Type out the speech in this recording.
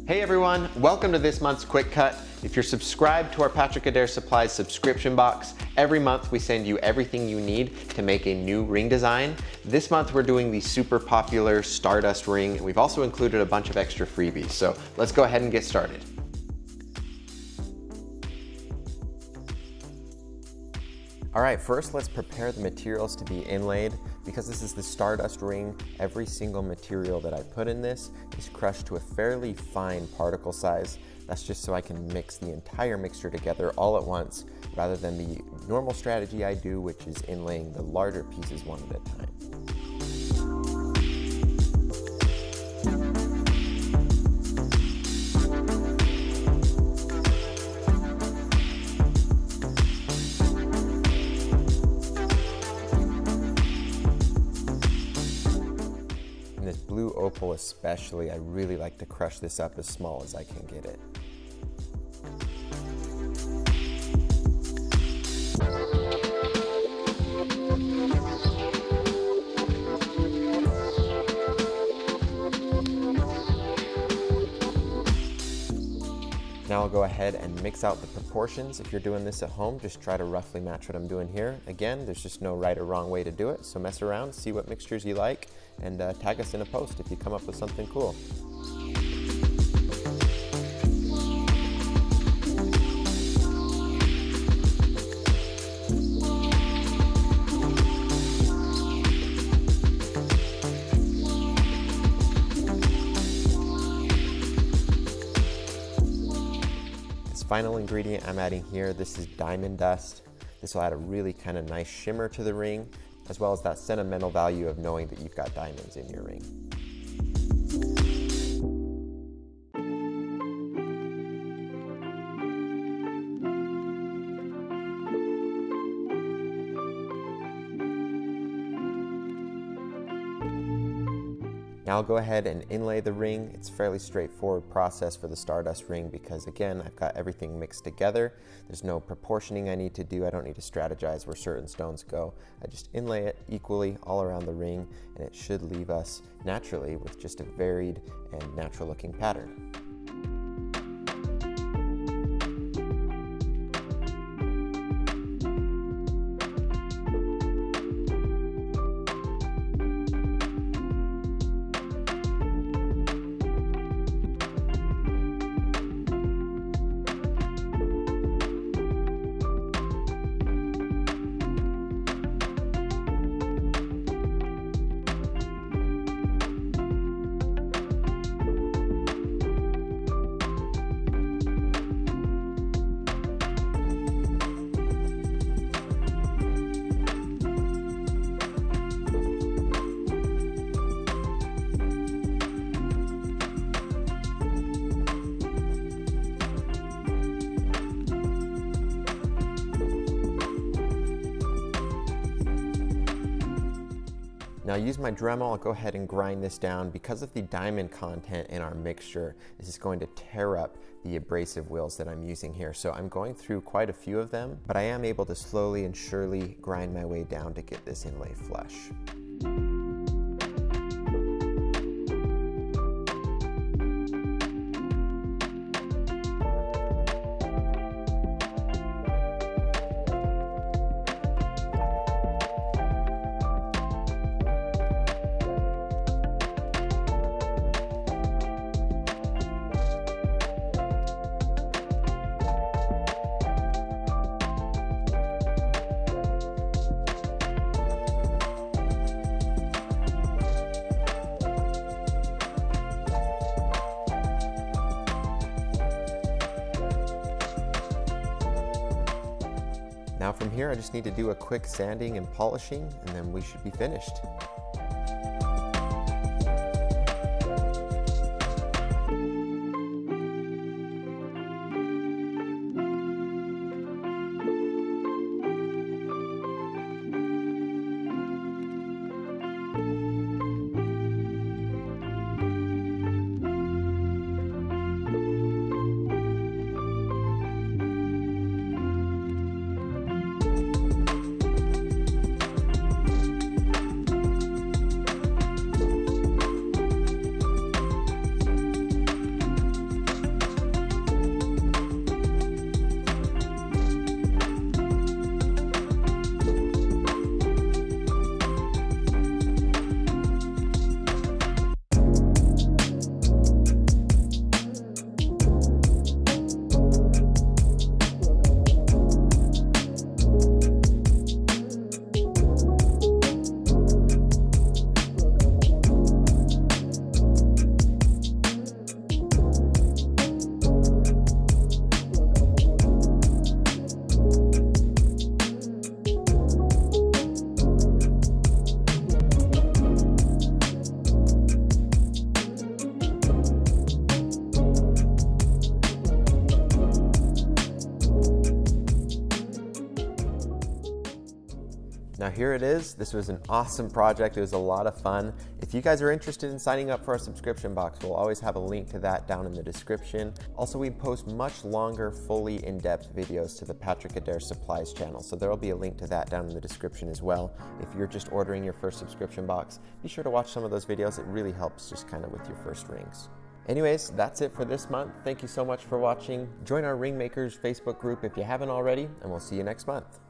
Hey everyone, welcome to this month's Quick Cut. If you're subscribed to our Patrick Adair Supplies subscription box, every month we send you everything you need to make a new ring design. This month we're doing the super popular Stardust ring, and we've also included a bunch of extra freebies. So let's go ahead and get started. All right, first let's prepare the materials to be inlaid. Because this is the Stardust ring, every single material that I put in this is crushed to a fairly fine particle size. That's just so I can mix the entire mixture together all at once, rather than the normal strategy I do, which is inlaying the larger pieces one at a time. This blue opal especially, I really like to crush this up as small as I can get it. Now I'll go ahead and mix out the proportions. If you're doing this at home, just try to roughly match what I'm doing here. Again, there's just no right or wrong way to do it, so mess around, see what mixtures you like, and tag us in a post if you come up with something cool. Final ingredient I'm adding here, this is diamond dust. This will add a really kind of nice shimmer to the ring, as well as that sentimental value of knowing that you've got diamonds in your ring. Now I'll go ahead and inlay the ring. It's a fairly straightforward process for the Stardust ring because, again, I've got everything mixed together. There's no proportioning I need to do. I don't need to strategize where certain stones go. I just inlay it equally all around the ring, and it should leave us naturally with just a varied and natural looking pattern. Now use my Dremel, I'll go ahead and grind this down. Because of the diamond content in our mixture, this is going to tear up the abrasive wheels that I'm using here. So I'm going through quite a few of them, but I am able to slowly and surely grind my way down to get this inlay flush. Now from here, I just need to do a quick sanding and polishing, and then we should be finished. Now here it is. This was an awesome project. It was a lot of fun. If you guys are interested in signing up for our subscription box, we'll always have a link to that down in the description. Also, we post much longer, fully in-depth videos to the Patrick Adair Supplies channel, so there will be a link to that down in the description as well. If you're just ordering your first subscription box, be sure to watch some of those videos. It really helps just kind of with your first rings. Anyways, that's it for this month. Thank you so much for watching. Join our Ring Makers Facebook group if you haven't already, and we'll see you next month.